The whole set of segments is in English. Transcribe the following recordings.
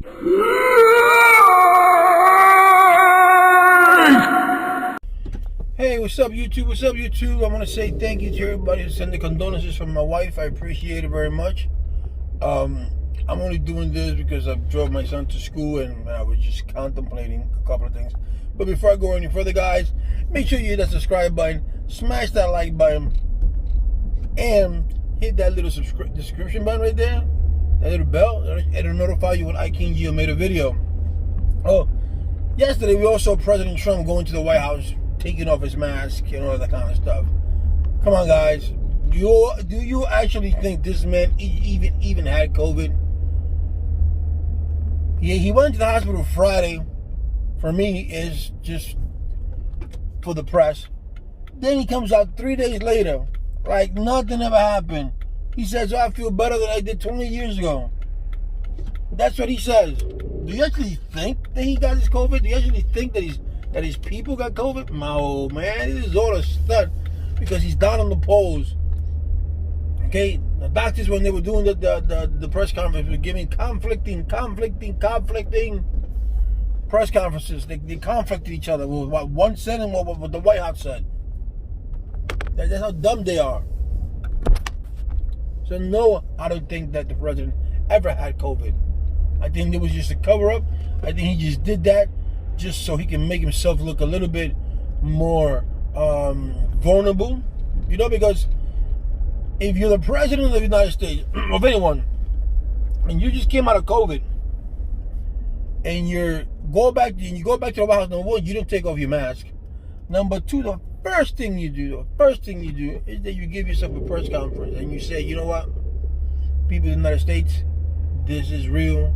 Hey, what's up, YouTube? What's up, YouTube? I want to say thank you to everybody who sent the condolences from my wife. I appreciate it very much. I'm only doing this because I drove my son to school and I was just contemplating a couple of things. But before I go any further, guys, make sure you hit that subscribe button, smash that like button, and hit that little subscription button right there, that little bell. It'll notify you when iKingGio made a video. Oh, yesterday we also saw President Trump going to the White House, taking off his mask and all that kind of stuff. Come on, guys. Do you actually think this man even had COVID? Yeah, he went to the hospital Friday. For me, is just for the press. Then he comes out 3 days later, like nothing ever happened. He says, "Oh, I feel better than I did 20 years ago." That's what he says. Do you actually think that he got his COVID? Do you actually think that his people got COVID? No, man, this is all a stunt because he's down on the polls. Okay, the doctors, when they were doing the press conference, were giving conflicting press conferences. They conflicted each other with what one said and what the White House said. That's how dumb they are. So no, I don't think that the president ever had COVID. I think it was just a cover-up. I think he just did that just so he can make himself look a little bit more vulnerable. You know, because if you're the president of the United States, of anyone, and you just came out of COVID, and you go back to the White House, number one, you don't take off your mask. Number two, the first thing you do is that you give yourself a press conference and you say, you know what, people of the United States, this is real.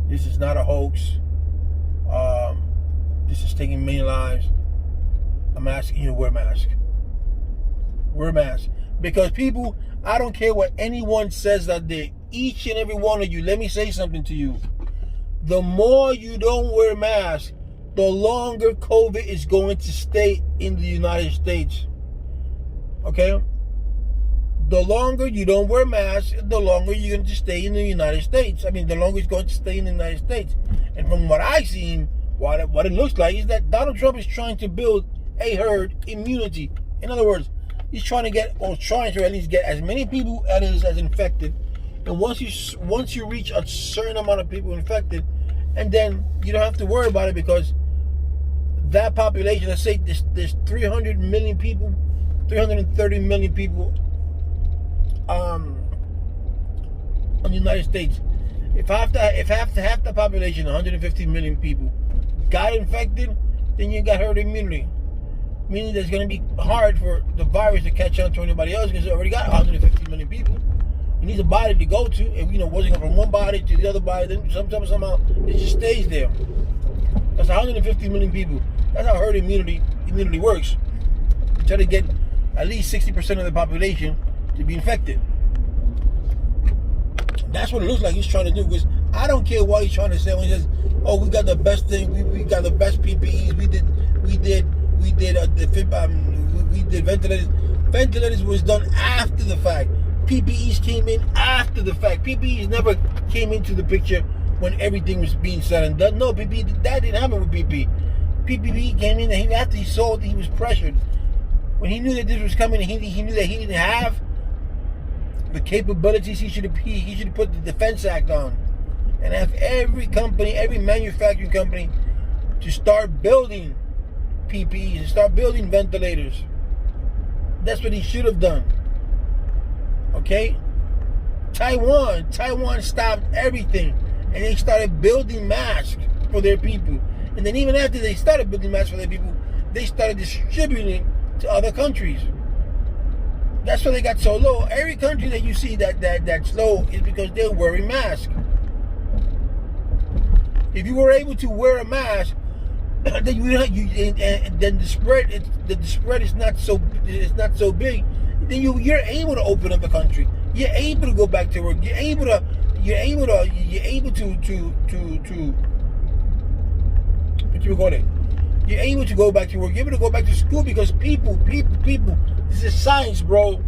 This is not a hoax. This is taking many lives. I'm asking you to wear a mask. Wear a mask. Because people, I don't care what anyone says out there, each and every one of you, let me say something to you. The more you don't wear a mask, the longer COVID is going to stay in the United States. Okay? The longer you don't wear a mask, the longer you're going to stay in the United States. I mean, the longer it's going to stay in the United States. And from what I've seen, what it looks like is that Donald Trump is trying to build a herd immunity. In other words, he's trying to at least get as many people as infected. And once you reach a certain amount of people infected, and then you don't have to worry about it because that population, let's say there's 300 million people, 330 million people on the United States. If half the population, 150 million people, got infected, then you got herd immunity. Meaning that it's going to be hard for the virus to catch on to anybody else because it already got 150 million people. It needs a body to go to. If wasn't going from one body to the other body, then somehow it just stays there. That's 150 million people. That's how herd immunity works. You try to get at least 60% of the population to be infected. That's what it looks like he's trying to do. Because I don't care what he's trying to say when he says, "Oh, we got the best thing. We got the best PPEs. We did ventilators. Ventilators was done after the fact. PPEs came in after the fact. PPEs never came into the picture when everything was being said and done. No, PPE, that didn't happen with PPE. PPE came in after he saw that he was pressured. When he knew that this was coming, he knew that he didn't have the capabilities. He should have put the Defense Act on and have every company, every manufacturing company, to start building PPEs and start building ventilators. That's what he should have done. Okay? Taiwan stopped everything and they started building masks for their people. And then even after they started building masks for their people, they started distributing to other countries. That's why they got so low. Every country that you see that's low is because they're wearing masks. If you were able to wear a mask, then then the spread is not so big. Then you're able to open up the country. You're able to go back to work. You're able to what you call it? You're able to go back to work. You're able to go back to school because people. This is science, bro.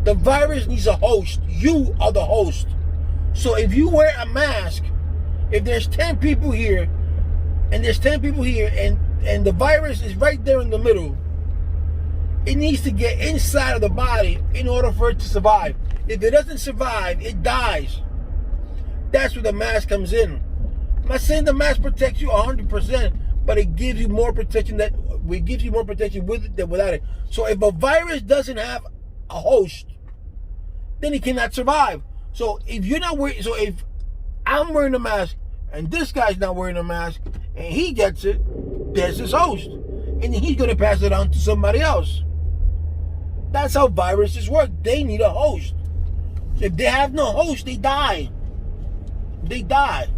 The virus needs a host. You are the host. So if you wear a mask If there's 10 people here, and there's 10 people here, and the virus is right there in the middle, it needs to get inside of the body in order for it to survive. If it doesn't survive, it dies. That's where the mask comes in. I'm not saying the mask protects you 100%, but it gives you more protection with it than without it. So if a virus doesn't have a host, then it cannot survive. So if you're not wearing, so if I'm wearing a mask and this guy's not wearing a mask and he gets it, there's his host, and then he's gonna pass it on to somebody else. That's how viruses work. They need a host. So if they have no host, they die. They die.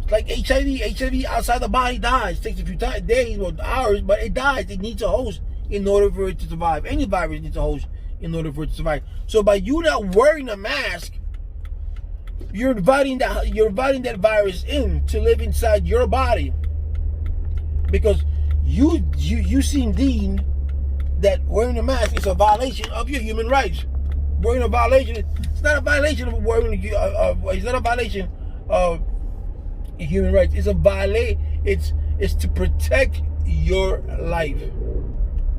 It's like HIV. HIV outside the body dies. It takes a few days or hours, but it dies. It needs a host in order for it to survive. Any virus needs a host in order for it to survive. So by you not wearing a mask, you're inviting that virus in to live inside your body, because you seem deemed that wearing a mask is a violation of your human rights. Wearing a violation, it's not a violation of wearing. It's not a violation of human rights. It's a violation. It's to protect your life.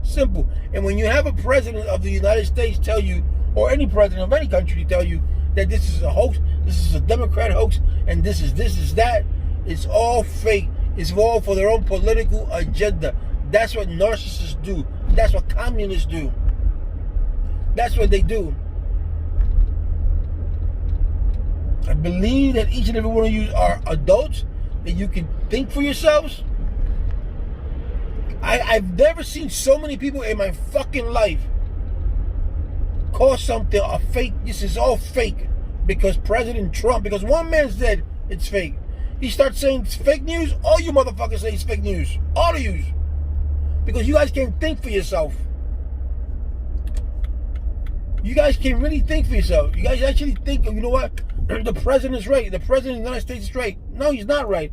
Simple. And when you have a president of the United States tell you, or any president of any country tell you that this is a hoax, this is a Democrat hoax, and this is that, it's all fake. It's all for their own political agenda. That's what narcissists do. That's what communists do. That's what they do. I believe that each and every one of you are adults, that you can think for yourselves. I've never seen so many people in my fucking life call something a fake. This is all fake because President Trump, because one man said it's fake. He starts saying it's fake news. All you motherfuckers say it's fake news. All of you. Because you guys can't think for yourself. You guys can really think for yourself. You guys actually think, you know what? The president's right. The president of the United States is right. No, he's not right.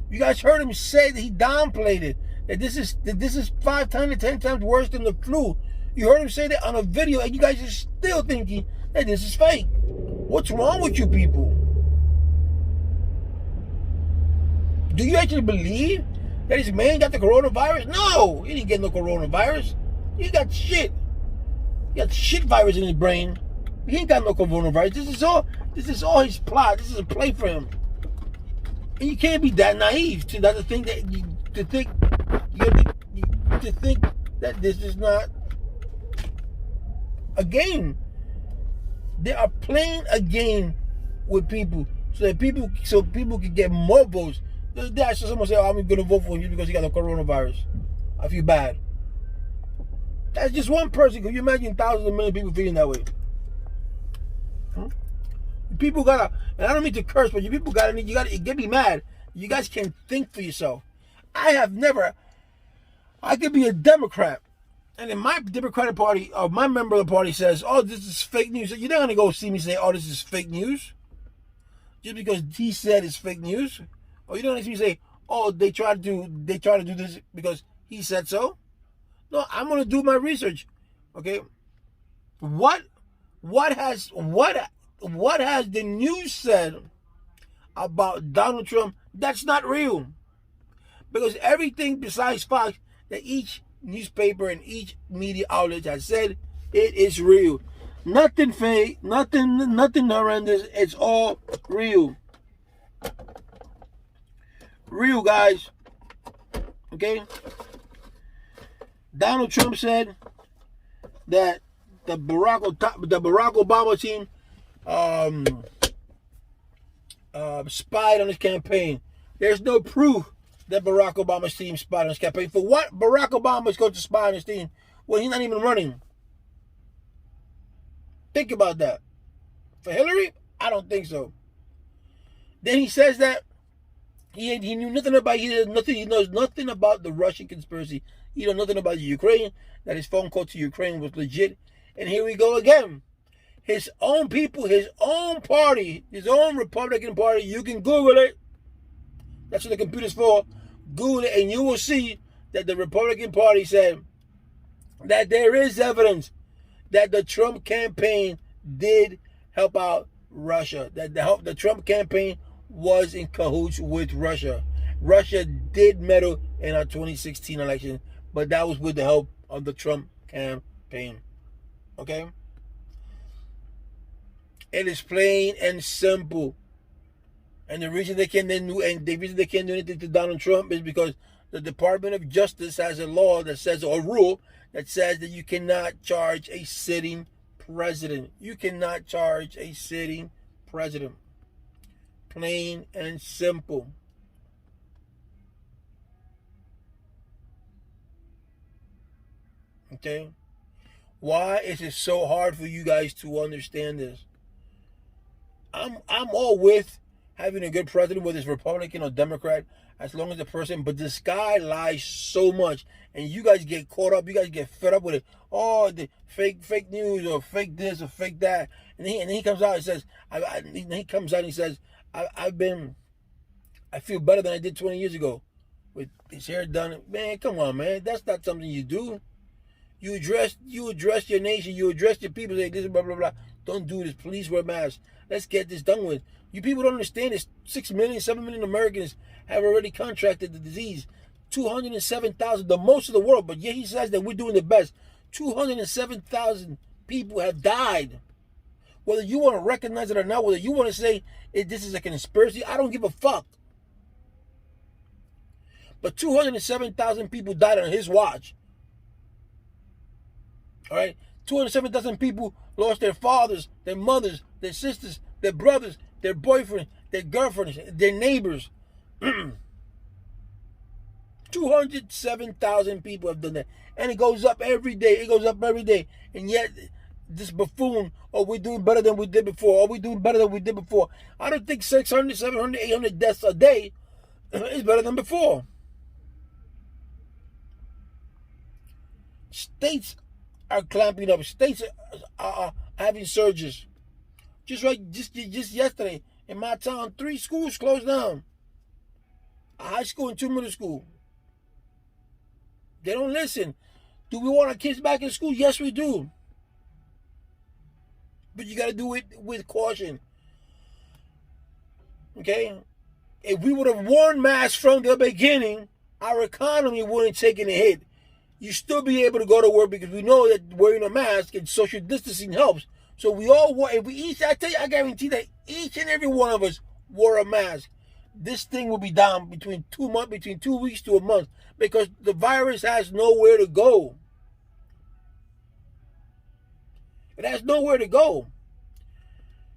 You guys heard him say that he downplayed it. That this is 5 times to 10 times worse than the flu. You heard him say that on a video, and you guys are still thinking that this is fake. What's wrong with you people? Do you actually believe that this man got the coronavirus? No, he didn't get no coronavirus. He got shit. He got shit virus in his brain. He ain't got no coronavirus. This is all his plot. This is a play for him. And you can't be that naive to think that this is not a game. They are playing a game with people so people can get more votes. I saw someone say, "Oh, I'm going to vote for you because he got the coronavirus." I feel bad. That's just one person. Can you imagine thousands of million people feeling that way? People gotta, and I don't mean to curse, but you people gotta get me mad. You guys can think for yourself. I could be a Democrat, and in my Democratic Party, or my member of the party says, "Oh, this is fake news." You're not gonna go see me say, "Oh, this is fake news," just because he said it's fake news. Or you don't see me say, "Oh, they try to do this because he said so." No, I'm gonna do my research. Okay, what has the news said about Donald Trump that's not real? Because everything besides Fox that each newspaper and each media outlet has said, it is real. Nothing fake, nothing horrendous. It's all real. Real, guys. Okay? Donald Trump said that the Barack Obama team spied on his campaign. There's no proof that Barack Obama's team spied on his campaign. For what Barack Obama is going to spy on his team when he's not even running? Think about that. For Hillary, I don't think so. Then he says that he knew nothing about, he knows nothing about the Russian conspiracy. He knows nothing about Ukraine, that his phone call to Ukraine was legit. And here we go again. His own people, his own party, his own Republican Party, you can Google it. That's what the computer's for. Google it and you will see that the Republican Party said that there is evidence that the Trump campaign did help out Russia. That the Trump campaign was in cahoots with Russia. Russia did meddle in our 2016 election, but that was with the help of the Trump campaign. Okay? It is plain and simple. And the reason they can't do anything to Donald Trump is because the Department of Justice has a law that says, or a rule that says, that you cannot charge a sitting president. You cannot charge a sitting president. Plain and simple. Okay? Why is it so hard for you guys to understand this? I'm all with having a good president, whether it's Republican or Democrat, as long as the person, but this guy lies so much, and you guys get caught up, you guys get fed up with it. Oh, the fake news, or fake this, or fake that. And he comes out and says, he says, I feel better than I did 20 years ago with his hair done. Man, come on, man. That's not something you do. You address your nation, you address your people, say this, blah, blah, blah. Don't do this. Please wear masks. Let's get this done with. You people don't understand this. 6 million, 7 million Americans have already contracted the disease. 207,000, the most of the world, but yet he says that we're doing the best. 207,000 people have died. Whether you want to recognize it or not, whether you want to say this is a conspiracy, I don't give a fuck. But 207,000 people died on his watch. All right? 207,000 people lost their fathers, their mothers, their sisters, their brothers, their boyfriends, their girlfriends, their neighbors. 207,000 people have done that. And it goes up every day. It goes up every day. And yet, this buffoon, oh, we're doing better than we did before. Oh, we're doing better than we did before. I don't think 600, 700, 800 deaths a day is better than before. States are clamping up. States are having surges. Just yesterday, in my town, 3 schools closed down. A high school and 2 middle school. They don't listen. Do we want our kids back in school? Yes, we do. But you got to do it with caution. Okay? If we would have worn masks from the beginning, our economy wouldn't have taken a hit. You still be able to go to work because we know that wearing a mask and social distancing helps. So we all wore, if we each, I guarantee that each and every one of us wore a mask, this thing will be down between 2 weeks to a month, because the virus has nowhere to go. It has nowhere to go.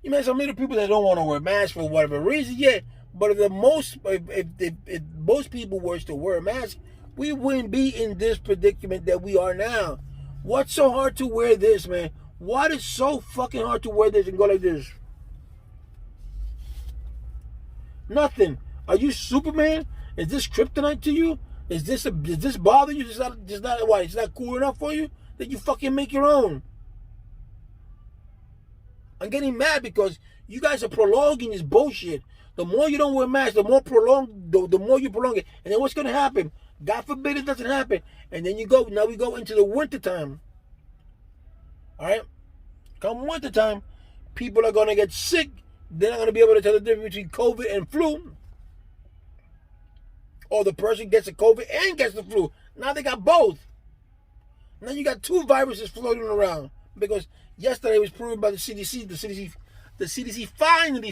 You may have some little people that don't want to wear masks for whatever reason, yeah. But if most people were to wear a mask, we wouldn't be in this predicament that we are now. What's so hard to wear this, man? What is so fucking hard to wear this and go like this? Nothing. Are you Superman? Is this kryptonite to you? Does this bother you? It's not cool enough for you that you fucking make your own. I'm getting mad because you guys are prolonging this bullshit. The more you don't wear masks, the more you prolong it. And then what's gonna happen? God forbid it doesn't happen. And then now we go into the winter time. Alright? Come winter time, people are gonna get sick. They're not gonna be able to tell the difference between COVID and flu. Or the person gets the COVID and gets the flu. Now they got both. Now you got 2 viruses floating around. Because yesterday it was proven by the CDC. The CDC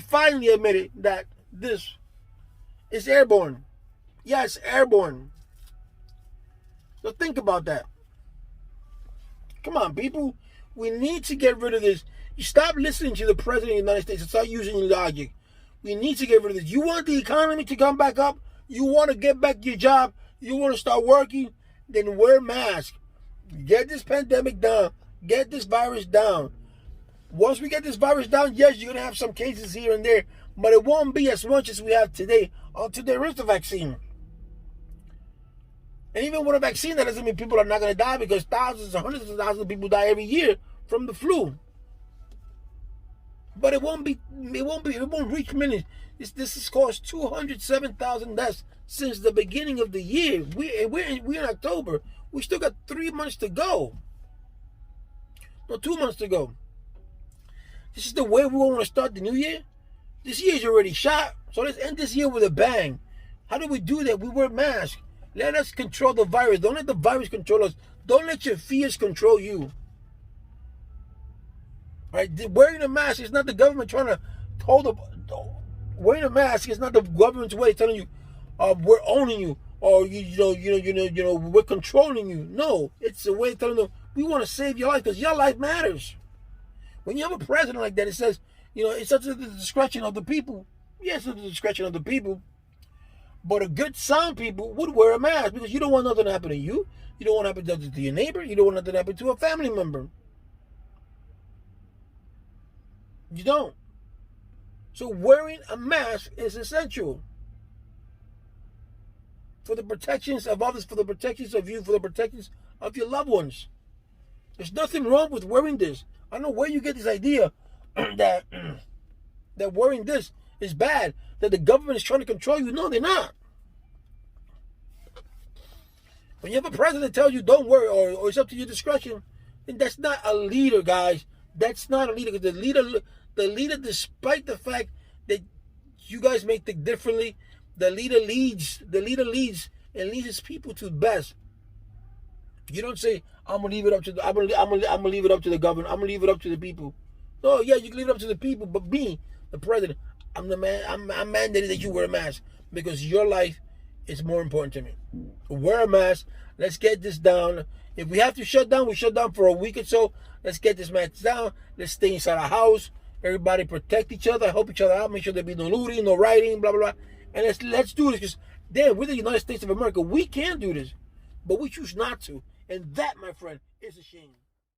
finally admitted that this is airborne. Yeah, it's airborne. So think about that. Come on, people. We need to get rid of this. You stop listening to the President of the United States and start using logic. We need to get rid of this. You want the economy to come back up? You want to get back your job? You want to start working? Then wear masks. Get this pandemic down. Get this virus down. Once we get this virus down, yes, you're going to have some cases here and there, but it won't be as much as we have today until there is a vaccine. And even with a vaccine, that doesn't mean people are not going to die, because thousands and hundreds of thousands of people die every year from the flu. But it won't reach millions. This has caused 207,000 deaths since the beginning of the year. We're in October. We still got 3 months to go. No, 2 months to go. This is the way we want to start the new year. This year's already shot. So let's end this year with a bang. How do we do that? We wear masks. Let us control the virus. Don't let the virus control us. Don't let your fears control you. Right? Wearing a mask is not the government trying to hold up. Wearing a mask is not the government's way of telling you, we're owning you, or we're controlling you. No, it's a way of telling them we want to save your life because your life matters. When you have a president like that, it says, it's up to the discretion of the people. Yes, it's the discretion of the people. But a good sound people would wear a mask because you don't want nothing to happen to you. You don't want to happen to your neighbor. You don't want nothing to happen to a family member. You don't. So wearing a mask is essential for the protections of others, for the protections of you, for the protections of your loved ones. There's nothing wrong with wearing this. I don't know where you get this idea that wearing this is bad, that the government is trying to control you. No, they're not. When you have a president that tells you don't worry or it's up to your discretion, then that's not a leader, guys. That's not a leader. Because the leader, despite the fact that you guys may think differently, the leader leads and leads his people to the best. You don't say, I'm gonna leave it up to I'm gonna leave it up to the government. I'm gonna leave it up to the people. No, yeah, you can leave it up to the people, but me, the president, I'm the man. I'm mandated that you wear a mask because your life is more important to me. Wear a mask. Let's get this down. If we have to shut down, we shut down for a week or so. Let's get this mask down. Let's stay inside our house. Everybody protect each other, help each other out, make sure there be no looting, no rioting, blah, blah, blah. And let's do this because, damn, we're the United States of America. We can do this, but we choose not to. And that, my friend, is a shame.